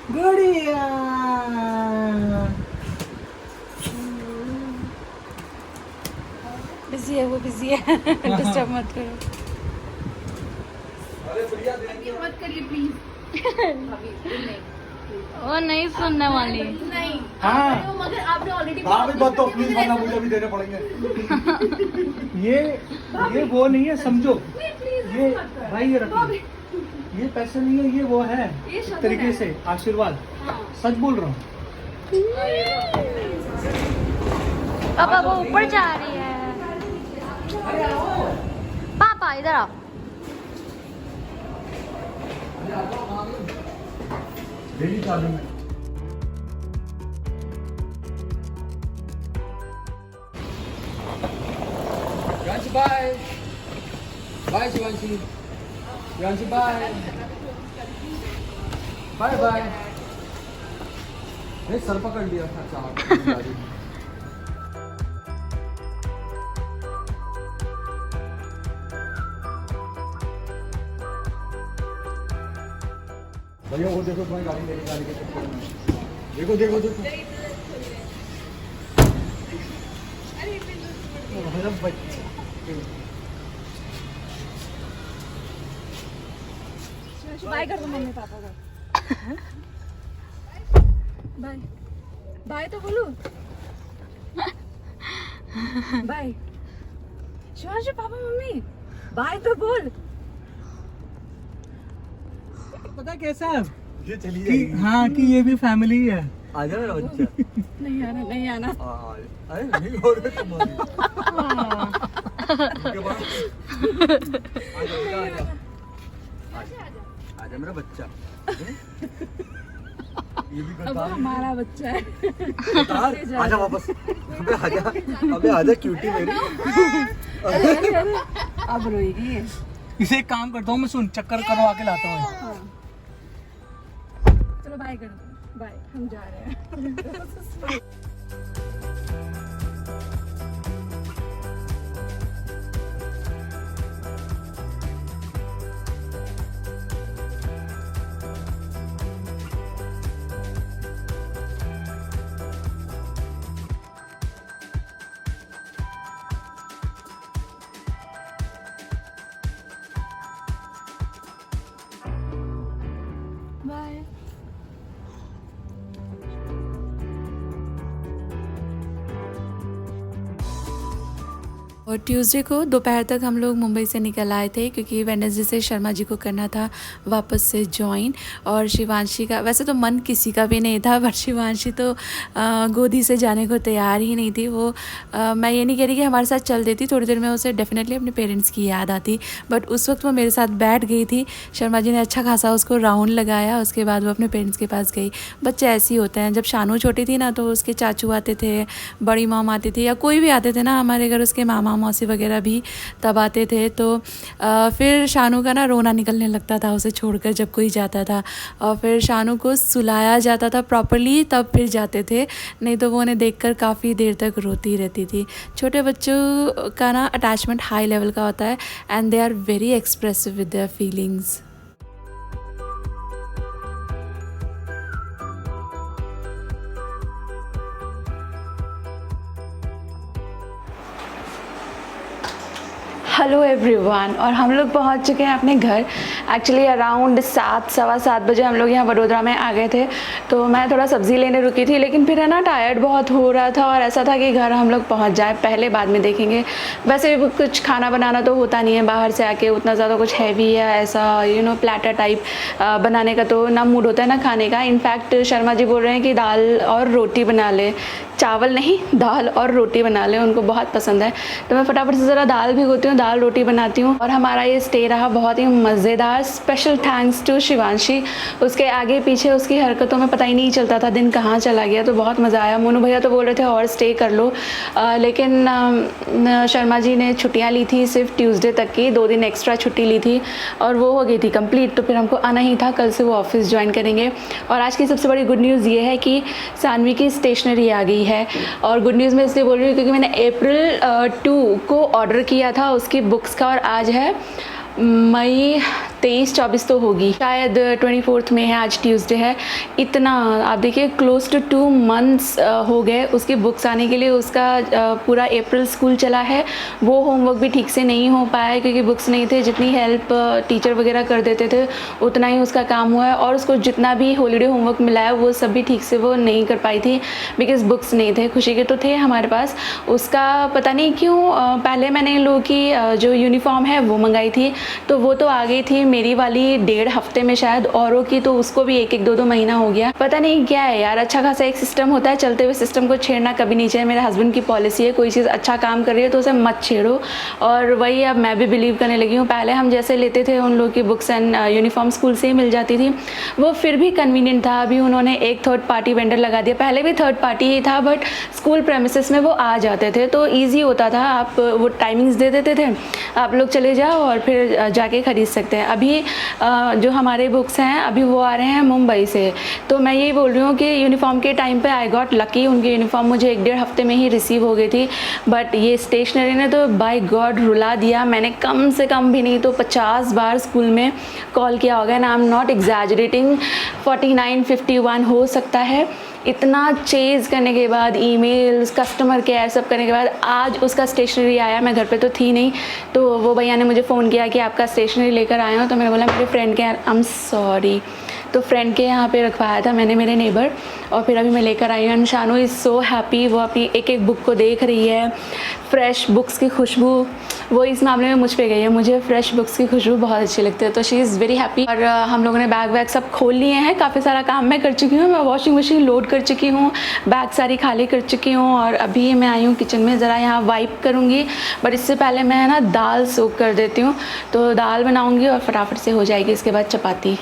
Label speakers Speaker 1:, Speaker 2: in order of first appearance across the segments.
Speaker 1: गुड़िया।
Speaker 2: बिजी है वो, बिजी है। डिस्टर्ब मत करो।
Speaker 3: मत करिए प्लीज।
Speaker 2: वो नहीं सुनने वाली।
Speaker 3: नहीं
Speaker 1: हाँ
Speaker 3: मगर आपने ऑलरेडी
Speaker 1: हाँ भी बात तो प्लीज वरना मुझे भी देने पड़ेंगे। ये वो नहीं है, समझो। ये भाई ये रखो, ये पैसे नहीं है, ये वो है एक तरीके से आशीर्वाद। सच बोल रहा हूँ।
Speaker 2: पापा वो ऊपर जा रही है। पापा इधर आओ।
Speaker 1: डेली चालू में।
Speaker 4: Shivanshi bye bye. Shivanshi Shivanshi bye bye bye. नहीं सर पकड़ लिया। अच्छा
Speaker 1: भैया वो देखो तुम्हारी गाड़ी, मेरी गाड़ी के चक्कर में। देखो देखो देखो। मेरा बच्चा।
Speaker 3: बाय कर दो मम्मी पापा को। बाय बाय तो बोलो। Bye Shivanshi papa mummy bye तो बोल।
Speaker 1: पता है कैसा है ये चली जाएगी। हाँ कि ये भी फैमिली है।
Speaker 4: आ जा मेरा बच्चा।
Speaker 3: नहीं आना नहीं आना।
Speaker 4: अरे नहीं हो रहे तुम। आजा मेरा बच्चा। ये भी
Speaker 3: अब हमारा बच्चा है।
Speaker 4: कतार आजा वापस। अबे आजा, अबे आजा क्यूटी मेरी।
Speaker 3: अब रोएगी ये।
Speaker 1: इसे एक काम करता हूँ मैं, सुन चक्कर करवा के लाता हूँ।
Speaker 3: हाँ। चलो बाय कर दो। बाय हम जा रहे हैं। बाय।
Speaker 2: और ट्यूसडे को दोपहर तक हम लोग मुंबई से निकल आए थे क्योंकि वेडनेसडे से शर्मा जी को करना था वापस से ज्वाइन। और शिवांशी का वैसे तो मन किसी का भी नहीं था, बट शिवांशी तो गोदी से जाने को तैयार ही नहीं थी। वो मैं ये नहीं कह रही कि हमारे साथ चल देती, थोड़ी देर में उसे डेफिनेटली अपने पेरेंट्स की याद आती, बट उस वक्त वो मेरे साथ बैठ गई थी। शर्मा जी ने अच्छा खासा उसको राउंड लगाया, उसके बाद वो अपने पेरेंट्स के पास गई। बच्चे ऐसे ही होते हैं। जब शानू छोटी थी ना तो उसके चाचू आते थे, बड़ी मॉम आती थी, या कोई भी आते थे ना हमारे घर, उसके मामा मौसी वगैरह भी तब आते थे। तो फिर शानू का ना रोना निकलने लगता था उसे छोड़कर जब कोई जाता था, और फिर शानू को सुलाया जाता था प्रॉपरली तब फिर जाते थे, नहीं तो वो उन्हें देखकर काफ़ी देर तक रोती रहती थी। छोटे बच्चों का ना अटैचमेंट हाई लेवल का होता है and they are very expressive with their feelings. Hello everyone, और हम लोग पहुंच चुके हैं अपने घर। एक्चुअली अराउंड 7 सवा 7 बजे हम लोग यहाँ वडोदरा में आ गए थे। तो मैं थोड़ा सब्ज़ी लेने रुकी थी, लेकिन फिर है ना टायर्ड बहुत हो रहा था और ऐसा था कि घर हम लोग पहुँच जाए पहले, बाद में देखेंगे। वैसे भी कुछ खाना बनाना तो होता नहीं है बाहर से आके, उतना ज़्यादा कुछ हैवी या ऐसा प्लेटर टाइप बनाने का तो ना मूड होता है ना खाने का। इनफैक्ट शर्मा जी बोल रहे हैं कि दाल और रोटी बना ले, चावल नहीं दाल और रोटी बना ले, उनको बहुत पसंद है। तो मैं फटाफट से ज़रा दाल भिगोती हूँ, दाल रोटी बनाती हूँ। और हमारा ये स्टे रहा बहुत ही मज़ेदार। स्पेशल थैंक्स टू शिवांशी, उसके आगे पीछे उसकी हरकतों में पता ही नहीं चलता था दिन कहाँ चला गया, तो बहुत मज़ा आया। मोनू भैया तो बोल रहे थे और स्टे कर लो, लेकिन शर्मा जी ने छुट्टियाँ ली थी सिर्फ ट्यूसडे तक की, 2 दिन एक्स्ट्रा छुट्टी ली थी और वो हो गई थी कंप्लीट। तो फिर हमको आना ही था, कल से वो ऑफिस ज्वाइन करेंगे। और आज की सबसे बड़ी गुड न्यूज़ ये है कि सानवी की स्टेशनरी आ गई है। और गुड न्यूज़ मैं इसलिए बोल रही हूँ क्योंकि मैंने अप्रैल 2 को ऑर्डर किया था उसकी बुक्स का, और आज है मई 23-24 तो होगी शायद, 24 में है, आज ट्यूसडे है। इतना आप देखिए क्लोज टू 2 मंथ्स हो गए उसकी बुक्स आने के लिए। उसका पूरा अप्रैल स्कूल चला है, वो होमवर्क भी ठीक से नहीं हो पाया क्योंकि बुक्स नहीं थे। जितनी हेल्प टीचर वगैरह कर देते थे उतना ही उसका काम हुआ है, और उसको जितना भी हॉलीडे होमवर्क मिला है वो सब भी ठीक से वो नहीं कर पाई थी बिकॉज बुक्स नहीं थे। खुशी के तो थे हमारे पास, उसका पता नहीं क्यों पहले मैंने इन लोगों की जो यूनिफॉर्म है वो मंगाई थी तो वो तो आ गई थी, मेरी वाली 1.5 हफ्ते में शायद, औरों की तो उसको भी 1-2 महीना हो गया। पता नहीं क्या है यार, अच्छा खासा एक सिस्टम होता है, चलते हुए सिस्टम को छेड़ना कभी नहीं चाहिए। मेरे हस्बैंड की पॉलिसी है कोई चीज़ अच्छा काम कर रही है तो उसे मत छेड़ो, और वही अब मैं भी बिलीव करने लगी हूँ। पहले हम जैसे लेते थे उन लोग की बुक्स एंड यूनिफॉर्म स्कूल से ही मिल जाती थी, वो फिर भी कन्वीनियंट था। अभी उन्होंने एक थर्ड पार्टी वेंडर लगा दिया, पहले भी थर्ड पार्टी ही था बट स्कूल प्रेमिसेस में वो आ जाते थे तो ईजी होता था। आप वो टाइमिंग्स दे देते थे, आप लोग चले जाओ और फिर जाके ख़रीद सकते हैं। अभी जो हमारे बुक्स हैं अभी वो आ रहे हैं मुंबई से, तो मैं यही बोल रही हूँ कि यूनिफॉर्म के टाइम पे आई गॉट लकी, उनकी यूनिफॉर्म मुझे 1-1.5 हफ्ते में ही रिसीव हो गई थी। बट ये स्टेशनरी ने तो बाय गॉड रुला दिया। मैंने कम से कम भी नहीं तो 50 बार स्कूल में कॉल किया होगा, and I am not exaggerating, 49-51 हो सकता है। इतना चेज़ करने के बाद, ईमेल्स, कस्टमर केयर सब करने के बाद आज उसका स्टेशनरी आया। मैं घर पे तो थी नहीं, तो वो भैया ने मुझे फ़ोन किया कि आपका स्टेशनरी लेकर आए हो, तो मैंने बोला मेरे फ्रेंड के आई एम सॉरी, तो फ्रेंड के यहाँ पे रखवाया था मैंने, मेरे नेबर, और फिर अभी मैं लेकर आई हूँ। And Shanu is so happy, वो अपनी एक बुक को देख रही है। फ्रेश बुक्स की खुशबू वो इस मामले में मुझ पे गई है, मुझे फ्रेश बुक्स की खुशबू बहुत अच्छी लगती है, तो शी इज़ वेरी हैप्पी। और हम लोगों ने बैग वैग सब खोल लिए हैं, काफ़ी सारा काम मैं कर चुकी हूँ। मैं वॉशिंग मशीन लोड कर चुकी हूँ, बैग सारी खाली कर चुकी हूँ, और अभी मैं आई हूँ किचन में, ज़रा यहाँ वाइप करूँगी। बट इससे पहले मैं ना दाल सोक कर देती हूँ, तो दाल बनाऊँगी और फटाफट से हो जाएगी इसके बाद चपाती।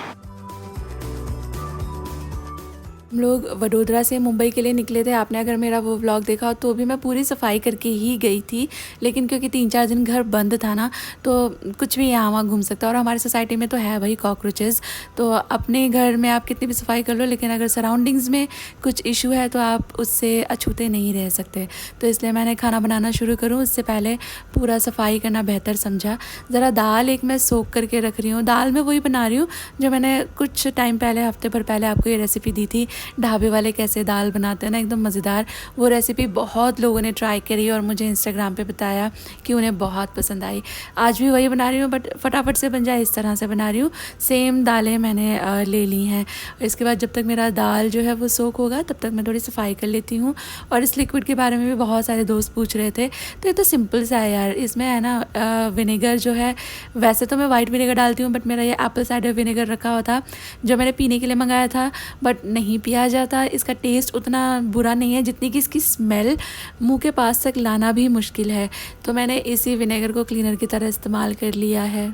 Speaker 2: हम लोग वडोदरा से मुंबई के लिए निकले थे। आपने अगर मेरा वो व्लॉग देखा तो भी मैं पूरी सफाई करके ही गई थी, लेकिन क्योंकि 3-4 दिन घर बंद था ना तो कुछ भी यहाँ वहाँ घूम सकता है। और हमारी सोसाइटी में तो है भाई कॉकरोचेस, तो अपने घर में आप कितनी भी सफाई कर लो लेकिन अगर सराउंडिंग्स में कुछ इशू है तो आप उससे अछूते नहीं रह सकते। तो इसलिए मैंने खाना बनाना शुरू करूँ उससे पहले पूरा सफाई करना बेहतर समझा। ज़रा दाल एक मैं सोक करके रख रही हूँ। दाल मैं वही बना रही हूँ जो मैंने कुछ टाइम पहले, हफ्ते भर पहले आपको ये रेसिपी दी थी, ढाबे वाले कैसे दाल बनाते हैं ना, एकदम मज़ेदार। वो रेसिपी बहुत लोगों ने ट्राई करी और मुझे इंस्टाग्राम पे बताया कि उन्हें बहुत पसंद आई। आज भी वही बना रही हूँ बट फटाफट से बन जाए इस तरह से बना रही हूँ। सेम दालें मैंने ले ली हैं। इसके बाद जब तक मेरा दाल जो है वो सोक होगा तब तक मैं थोड़ी सफाई कर लेती हूँ। और इस लिक्विड के बारे में भी बहुत सारे दोस्त पूछ रहे थे, तो ये तो सिंपल सा है यार। इसमें है ना विनेगर जो है, वैसे तो मैं वाइट विनेगर डालती हूँ बट मेरा ये एप्पल साइडर विनेगर रखा हुआ था जो मैंने पीने के लिए मंगाया था, बट नहीं पिया जाता। इसका टेस्ट उतना बुरा नहीं है जितनी कि इसकी स्मेल मुंह के पास तक लाना भी मुश्किल है, तो मैंने इसी विनेगर को क्लीनर की तरह इस्तेमाल कर लिया है।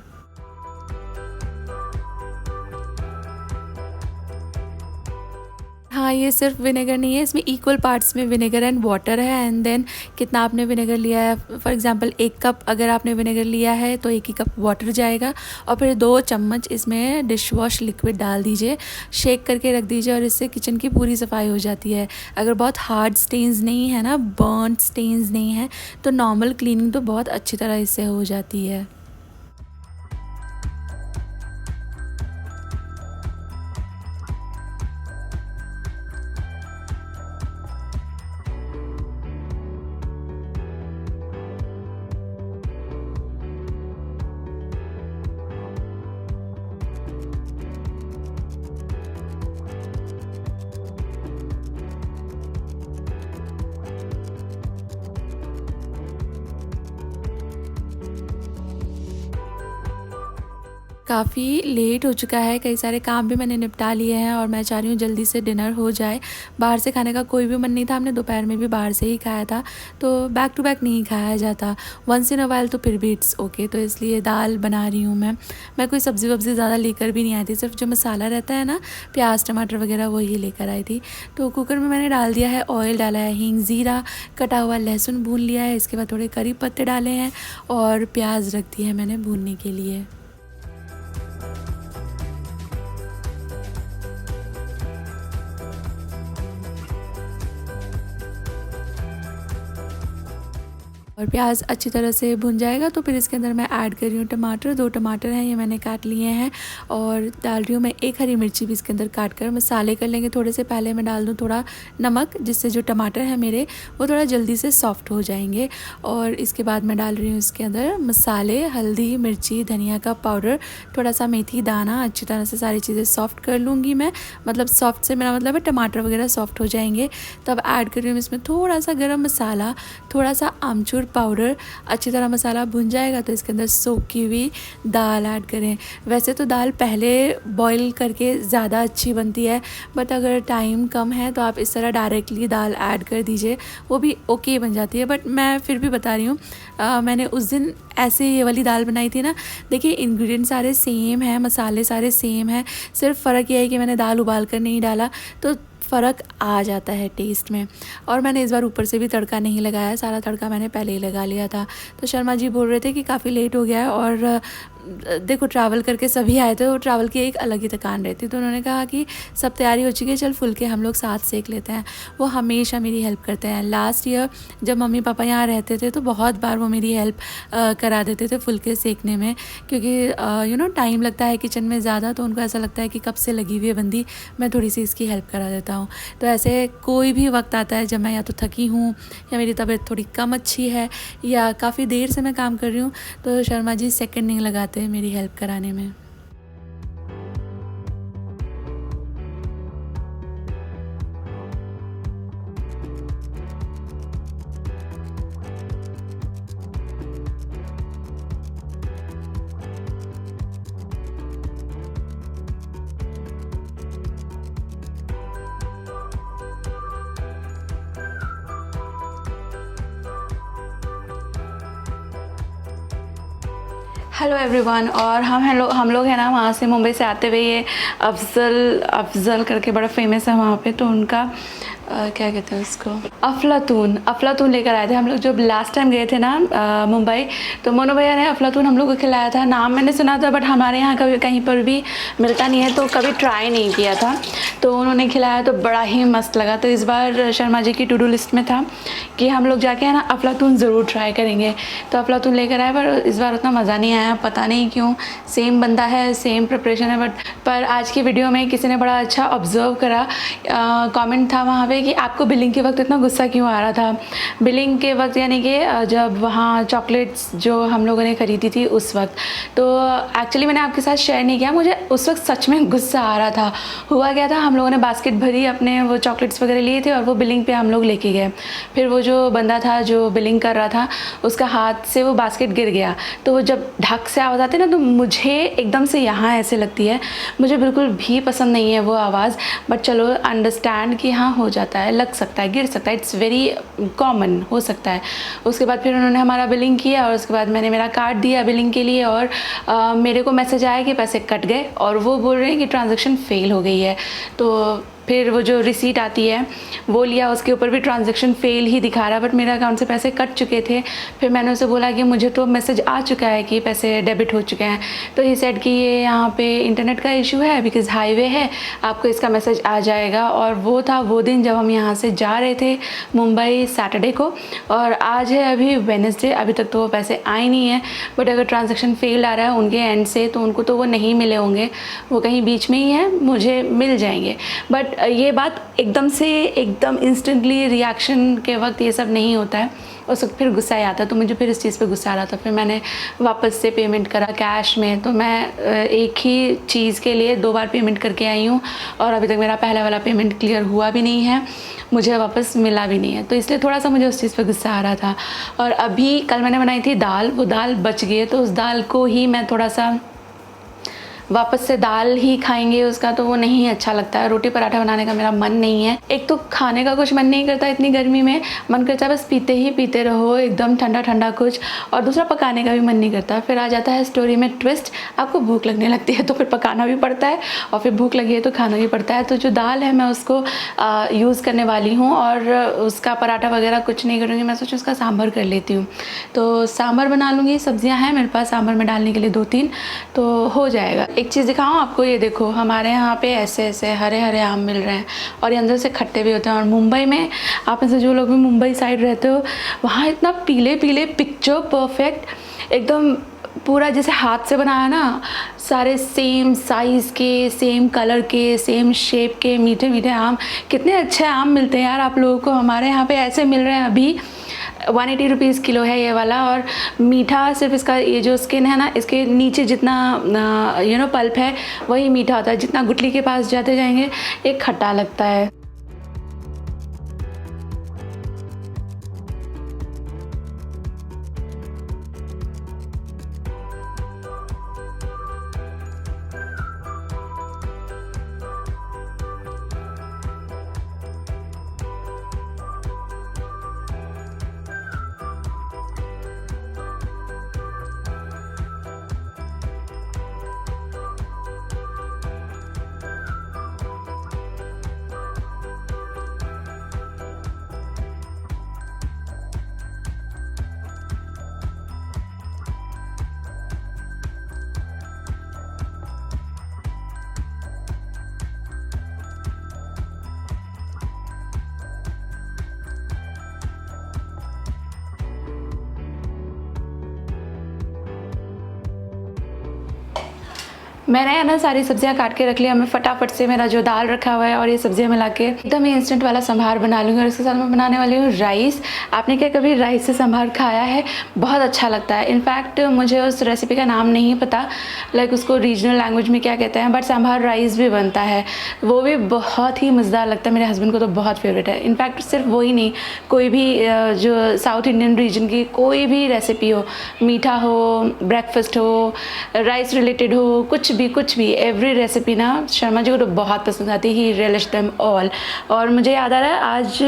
Speaker 2: हाँ, ये सिर्फ विनेगर नहीं है, इसमें इक्वल पार्ट्स में विनेगर एंड वाटर है। एंड देन कितना आपने विनेगर लिया है, फॉर एग्जांपल 1 कप अगर आपने विनेगर लिया है तो 1 ही कप वाटर जाएगा, और फिर 2 चम्मच इसमें डिश वॉश लिक्विड डाल दीजिए, शेक करके रख दीजिए, और इससे किचन की पूरी सफाई हो जाती है। अगर बहुत हार्ड स्टेन्स नहीं है ना, बर्नड स्टेन्स नहीं है, तो नॉर्मल क्लीनिंग तो बहुत अच्छी तरह इससे हो जाती है। काफ़ी लेट हो चुका है, कई सारे काम भी मैंने निपटा लिए हैं और मैं चाह रही हूँ जल्दी से डिनर हो जाए। बाहर से खाने का कोई भी मन नहीं था, हमने दोपहर में भी बाहर से ही खाया था, तो बैक टू बैक नहीं खाया जाता, वंस इन अ वाइल तो फिर भी इट्स ओके। तो इसलिए दाल बना रही हूँ मैं कोई सब्ज़ी वब्ज़ी ज़्यादा लेकर भी नहीं आई थी, सिर्फ जो मसाला रहता है ना, प्याज टमाटर वगैरह वही लेकर आई थी। तो कुकर में मैंने डाल दिया है ऑयल, डाला है हींग, ज़ीरा, कटा हुआ लहसुन भून लिया है, इसके बाद थोड़े करी पत्ते डाले हैं और प्याज रख दी है मैंने भूनने के लिए। और प्याज अच्छी तरह से भुन जाएगा तो फिर इसके अंदर मैं ऐड कर रही हूँ टमाटर। 2 टमाटर हैं ये मैंने काट लिए हैं और डाल रही हूँ मैं 1 हरी मिर्ची भी इसके अंदर काट कर। मसाले कर लेंगे थोड़े से, पहले मैं डाल दूँ थोड़ा नमक जिससे जो टमाटर है मेरे वो थोड़ा जल्दी से सॉफ्ट हो जाएंगे। और इसके बाद मैं डाल रही हूँ इसके अंदर मसाले, हल्दी, मिर्ची, धनिया का पाउडर, थोड़ा सा मेथी दाना। अच्छी तरह से सारी चीज़ें सॉफ्ट कर लूँगी मैं, मतलब सॉफ्ट से मेरा मतलब है टमाटर वगैरह सॉफ्ट हो जाएंगे। तब ऐड कर रही हूँ इसमें थोड़ा सा गरम मसाला, थोड़ा सा आमचूर पाउडर। अच्छी तरह मसाला भुन जाएगा तो इसके अंदर सोखी हुई दाल ऐड करें। वैसे तो दाल पहले बॉईल करके ज़्यादा अच्छी बनती है, बट अगर टाइम कम है तो आप इस तरह डायरेक्टली दाल ऐड कर दीजिए, वो भी ओके बन जाती है। बट मैं फिर भी बता रही हूँ, मैंने उस दिन ऐसे ये वाली दाल बनाई थी ना। देखिए इंग्रेडिएंट सारे सेम हैं, मसाले सारे सेम हैं, सिर्फ फ़र्क ये है कि मैंने दाल उबाल कर नहीं डाला तो फ़र्क आ जाता है टेस्ट में। और मैंने इस बार ऊपर से भी तड़का नहीं लगाया, सारा तड़का मैंने पहले ही लगा लिया था। तो शर्मा जी बोल रहे थे कि काफ़ी लेट हो गया है और देखो ट्रैवल करके सभी आए थे और ट्रैवल की एक अलग ही थकान रहती, तो उन्होंने कहा कि सब तैयारी हो चुकी है, चल फुलके हम लोग साथ सेक लेते हैं। वो हमेशा मेरी हेल्प करते हैं। लास्ट ईयर जब मम्मी पापा यहाँ रहते थे तो बहुत बार वो मेरी हेल्प करा देते थे फुलके सेकने में, क्योंकि टाइम लगता है किचन में ज़्यादा, तो उनको ऐसा लगता है कि कब से लगी हुई है बंदी, मैं थोड़ी सी इसकी हेल्प करा देता हूँ। तो ऐसे कोई भी वक्त आता है जब मैं या तो थकी हूँ या मेरी तबीयत थोड़ी कम अच्छी है या काफ़ी देर से मैं काम कर रही हूँ, तो शर्मा जी सेकंड नहीं लगाते मेरी हेल्प कराने में। Hello everyone. और हम लोग हैं ना वहाँ से मुंबई से आते हुए ये अफजल करके बड़ा फेमस है वहाँ पे, तो उनका क्या कहते हैं उसको, अफलातून लेकर आए थे हम लोग। जब लास्ट टाइम गए थे ना मुंबई, तो मोनू भैया ने अफलातून हम लोग को खिलाया था। नाम मैंने सुना था बट हमारे यहाँ कभी कहीं पर भी मिलता नहीं है, तो कभी ट्राई नहीं किया था। तो उन्होंने खिलाया तो बड़ा ही मस्त लगा। तो इस बार शर्मा जी की टू डू लिस्ट में था कि हम लोग जाके है ना अफलातून ज़रूर ट्राई करेंगे। तो अफलातून लेकर आए, पर इस बार उतना मज़ा नहीं आया, पता नहीं क्यों। सेम बंदा है, सेम प्रिपरेशन है, पर आज की वीडियो में किसी ने बड़ा अच्छा ऑब्ज़र्व करा। कमेंट था वहाँ पे कि आपको बिलिंग के वक्त इतना गुस्सा क्यों आ रहा था। बिलिंग के वक्त यानी कि जब वहाँ चॉकलेट्स जो हम लोगों ने ख़रीदी थी उस वक्त। तो एक्चुअली मैंने आपके साथ शेयर नहीं किया, मुझे उस वक्त सच में गुस्सा आ रहा था। हुआ क्या था, हम लोगों ने बास्केट भरी, अपने वो चॉकलेट्स वगैरह लिए थे और वो बिलिंग पे हम लोग लेके गए। फिर वो जो बंदा था जो बिलिंग कर रहा था, उसका हाथ से वो बास्केट गिर गया। तो वो जब ढक से आवाज़ आती है ना, तो मुझे एकदम से यहाँ ऐसे लगती है, मुझे बिल्कुल भी पसंद नहीं है वो आवाज़। बट चलो अंडरस्टैंड कि हाँ हो जाता है, लग सकता है, गिर सकता है, इट्स वेरी कॉमन, हो सकता है। उसके बाद फिर उन्होंने हमारा बिलिंग किया और उसके बाद मैंने मेरा कार्ड दिया बिलिंग के लिए और मेरे को मैसेज आया कि पैसे कट गए और वो बोल रहे हैं कि ट्रांजैक्शन फेल हो गई है। तो फिर वो जो रिसीट आती है वो लिया, उसके ऊपर भी ट्रांजैक्शन फेल ही दिखा रहा, बट मेरे अकाउंट से पैसे कट चुके थे। फिर मैंने उसे बोला कि मुझे तो मैसेज आ चुका है कि पैसे डेबिट हो चुके हैं। तो ही सेड कि ये यहाँ पे इंटरनेट का इशू है, बिकॉज़ हाईवे है, आपको इसका मैसेज आ जाएगा। और वो था वो दिन जब हम यहाँ से जा रहे थे मुंबई सैटरडे को, और आज है अभी वेडनेसडे, अभी तक तो वो पैसे आए नहीं है। बट अगर ट्रांजैक्शन फेल आ रहा है उनके एंड से तो उनको तो वो नहीं मिले होंगे, वो कहीं बीच में ही है, मुझे मिल जाएंगे। बट ये बात एकदम इंस्टेंटली रिएक्शन के वक्त ये सब नहीं होता है, उस वक्त फिर गुस्सा आता है। तो मुझे फिर इस चीज़ पे गुस्सा आ रहा था। फिर मैंने वापस से पेमेंट करा कैश में। तो मैं एक ही चीज़ के लिए 2 बार पेमेंट करके आई हूँ और अभी तक मेरा पहला वाला पेमेंट क्लियर हुआ भी नहीं है, मुझे वापस मिला भी नहीं है। तो इसलिए थोड़ा सा मुझे उस चीज़ पे गुस्सा आ रहा था। और अभी कल मैंने बनाई थी दाल, वो दाल बच गई है, तो उस दाल को ही मैं थोड़ा सा वापस से दाल ही खाएंगे उसका, तो वो नहीं अच्छा लगता है। रोटी पराठा बनाने का मेरा मन नहीं है। एक तो खाने का कुछ मन नहीं करता इतनी गर्मी में, मन करता है बस पीते ही पीते रहो एकदम ठंडा ठंडा कुछ, और दूसरा पकाने का भी मन नहीं करता। फिर आ जाता है स्टोरी में ट्विस्ट, आपको भूख लगने लगती है तो फिर पकाना भी पड़ता है, और फिर भूख लगी है तो खाना भी पड़ता है। तो जो दाल है मैं उसको यूज़ करने वाली हूँ और उसका पराठा वगैरह कुछ नहीं करूँगी। मैं सोचूँ उसका सांभर कर लेती हूँ, तो सांभर बना लूँगी। सब्जियाँ हैं मेरे पास सांभर में डालने के लिए 2-3, तो हो जाएगा। एक चीज़ दिखाऊँ आपको, ये देखो हमारे यहाँ पे ऐसे ऐसे हरे हरे आम मिल रहे हैं और ये अंदर से खट्टे भी होते हैं। और मुंबई में आप में से जो लोग भी मुंबई साइड रहते हो, वहाँ इतना पीले पीले पिक्चर परफेक्ट एकदम पूरा जैसे हाथ से बनाया ना, सारे सेम साइज़ के, सेम कलर के, सेम शेप के मीठे मीठे आम। कितने अच्छे आम मिलते हैं यार आप लोगों को। हमारे यहाँ पे ऐसे मिल रहे हैं अभी 180 रुपीज़ किलो है ये वाला। और मीठा सिर्फ इसका ये जो स्किन है ना, इसके नीचे जितना पल्प है वही मीठा होता है। जितना गुठली के पास जाते जाएंगे एक खट्टा लगता है। मैंने ना सारी सब्जियां काट के रख लिया। मैं फटाफट से मेरा जो दाल रखा हुआ है और ये सब्जियां मिला के एकदम ही इंस्टेंट वाला संभार बना लूँगी। और इसके साथ मैं बनाने वाली हूँ राइस। आपने क्या कभी राइस से संभार खाया है? बहुत अच्छा लगता है। इनफैक्ट मुझे उस रेसिपी का नाम नहीं पता, लाइक उसको रीजनल लैंग्वेज में क्या कहते हैं, बट संभार राइस भी बनता है, वो भी बहुत ही मज़ेदार लगता है। मेरे हस्बैंड को तो बहुत फेवरेट है। इनफैक्ट सिर्फ वही नहीं, कोई भी जो साउथ इंडियन रीजन की कोई भी रेसिपी हो, मीठा हो, ब्रेकफास्ट हो, राइस रिलेटेड हो, कुछ भी एवरी रेसिपी ना शर्मा जी को तो बहुत पसंद आती ही। रियलिश देम ऑल। और मुझे याद आ रहा है आज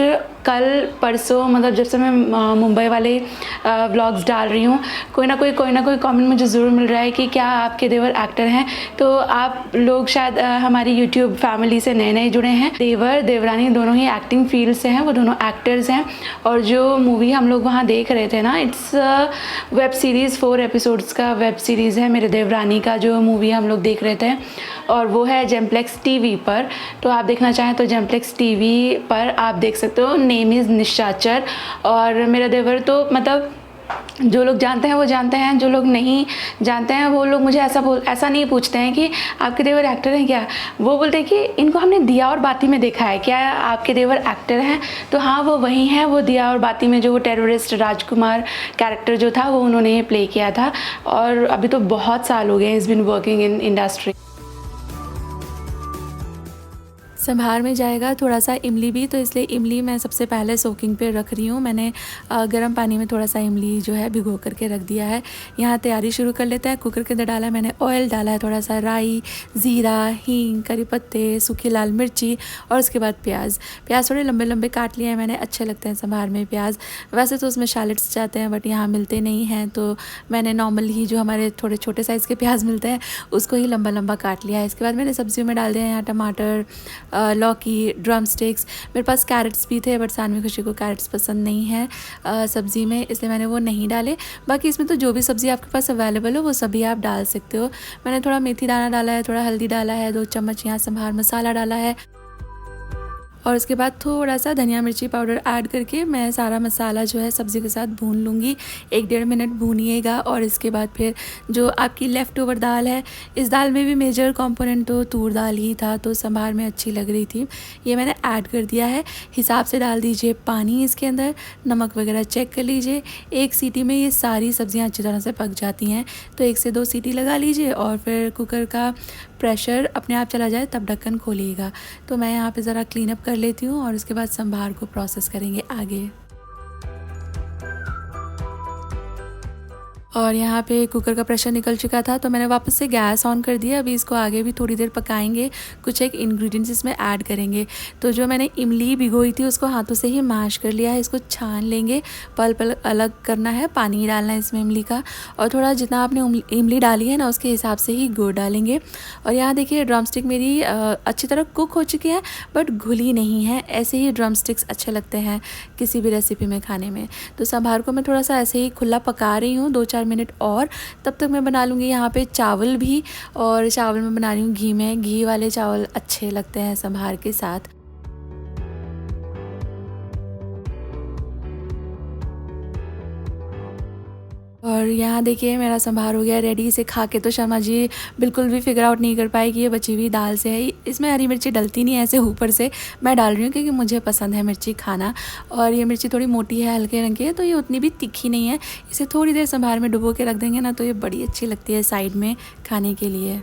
Speaker 2: कल परसों, मतलब जब से मैं मुंबई वाले व्लॉग्स डाल रही हूँ, कोई ना कोई कमेंट मुझे ज़रूर मिल रहा है कि क्या आपके देवर एक्टर हैं। तो आप लोग शायद हमारी यूट्यूब फैमिली से नए जुड़े हैं। देवर देवरानी दोनों ही एक्टिंग फील्ड से हैं, वो दोनों एक्टर्स हैं। और जो मूवी हम लोग वहाँ देख रहे थे ना, इट्स वेब सीरीज़, 4 एपिसोड्स का वेब सीरीज़ है मेरे देवरानी का, जो मूवी हम लोग देख रहे थे। और वो है जेमप्लेक्स टीवी पर। तो आप देखना चाहें तो जेमप्लेक्स टीवी पर आप देख सकते हो। नेम इज़ निशाचर। और मेरा देवर तो मतलब जो लोग जानते हैं वो जानते हैं, जो लोग नहीं जानते हैं वो लोग मुझे ऐसा नहीं पूछते हैं कि आपके देवर एक्टर हैं क्या। वो बोलते हैं कि इनको हमने दिया और बाती में देखा है, क्या आपके देवर एक्टर हैं? तो हाँ, वो वही हैं। वो दिया और बाती में जो वो टेररिस्ट राजकुमार कैरेक्टर जो था वो उन्होंने प्ले किया था। और अभी तो बहुत साल हो गए, is been working in industry. संभार में जाएगा थोड़ा सा इमली भी, तो इसलिए इमली मैं सबसे पहले सोकिंग पे रख रही हूँ। मैंने गर्म पानी में थोड़ा सा इमली जो है भिगो करके रख दिया है। यहाँ तैयारी शुरू कर लेते हैं। कुकर के अंदर डाला है मैंने ऑयल, डाला है थोड़ा सा राई, ज़ीरा, हींग, करी पत्ते, सूखी लाल मिर्ची और उसके बाद प्याज थोड़े लंबे लंबे काट लिए हैं मैंने। अच्छे लगते हैं संभार में प्याज। वैसे तो उसमें शैलेट्स जाते हैं बट यहाँ मिलते नहीं हैं, तो मैंने नॉर्मल ही जो हमारे थोड़े छोटे साइज़ के प्याज मिलते हैं उसको ही लंबा लंबा काट लिया है। इसके बाद मैंने सब्जियों में डाल दिया है यहाँ टमाटर, लौकी, ड्रम स्टिक्स। मेरे पास कैरेट्स भी थे बट सानवी खुशी को कैरेट्स पसंद नहीं है सब्ज़ी में, इसलिए मैंने वो नहीं डाले। बाकी इसमें तो जो भी सब्ज़ी आपके पास अवेलेबल हो वो सभी आप डाल सकते हो। मैंने थोड़ा मेथी दाना डाला है, थोड़ा हल्दी डाला है, 2 चम्मच यहाँ संभार मसाला डाला है। और उसके बाद थोड़ा सा धनिया मिर्ची पाउडर ऐड करके मैं सारा मसाला जो है सब्ज़ी के साथ भून लूँगी। 1-1.5 मिनट भूनिएगा। और इसके बाद फिर जो आपकी लेफ़्ट ओवर दाल है, इस दाल में भी मेजर कंपोनेंट तो तूर दाल ही था, तो संभार में अच्छी लग रही थी, ये मैंने ऐड कर दिया है। हिसाब से डाल दीजिए पानी इसके अंदर, नमक वगैरह चेक कर लीजिए। 1 सीटी में ये सारी सब्ज़ियाँ अच्छी तरह से पक जाती हैं, तो 1 से 2 सीटी लगा लीजिए और फिर कुकर का प्रेशर अपने आप चला जाए तब ढक्कन खोलिएगा। तो मैं यहाँ पे ज़रा क्लीन अप कर लेती हूँ और उसके बाद संभार को प्रोसेस करेंगे आगे। और यहाँ पे कुकर का प्रेशर निकल चुका था, तो मैंने वापस से गैस ऑन कर दिया। अभी इसको आगे भी थोड़ी देर पकाएंगे, कुछ एक इंग्रेडिएंट्स इसमें ऐड करेंगे। तो जो मैंने इमली भिगोई थी उसको हाथों से ही मैश कर लिया है, इसको छान लेंगे, पल्प अलग करना है, पानी डालना है इसमें इमली का, और थोड़ा जितना आपने इमली डाली है ना उसके हिसाब से ही गुड़ डालेंगे। और यहाँ देखिए ड्रमस्टिक मेरी अच्छी तरह कुक हो चुकी है बट घुली नहीं है। ऐसे ही ड्रमस्टिक्स अच्छे लगते हैं किसी भी रेसिपी में खाने में। तो संभार को मैं थोड़ा सा ऐसे ही खुला पका रही हूँ, 2-4 मिनट और, तब तक मैं बना लूँगी यहाँ पे चावल भी। और चावल मैं बना रही हूँ घी में, घी वाले चावल अच्छे लगते हैं संभार के साथ। और यहाँ देखिए मेरा संभार हो गया रेडी। इसे खा के तो शर्मा जी बिल्कुल भी फिगर आउट नहीं कर पाए कि ये बची हुई दाल से है। इसमें हरी मिर्ची डलती नहीं है, ऐसे ऊपर से मैं डाल रही हूँ क्योंकि मुझे पसंद है मिर्ची खाना। और ये मिर्ची थोड़ी मोटी है, हल्के रंग की है, तो ये उतनी भी तीखी नहीं है। इसे थोड़ी देर संभार में डुबो के रख देंगे ना तो ये बड़ी अच्छी लगती है साइड में खाने के लिए।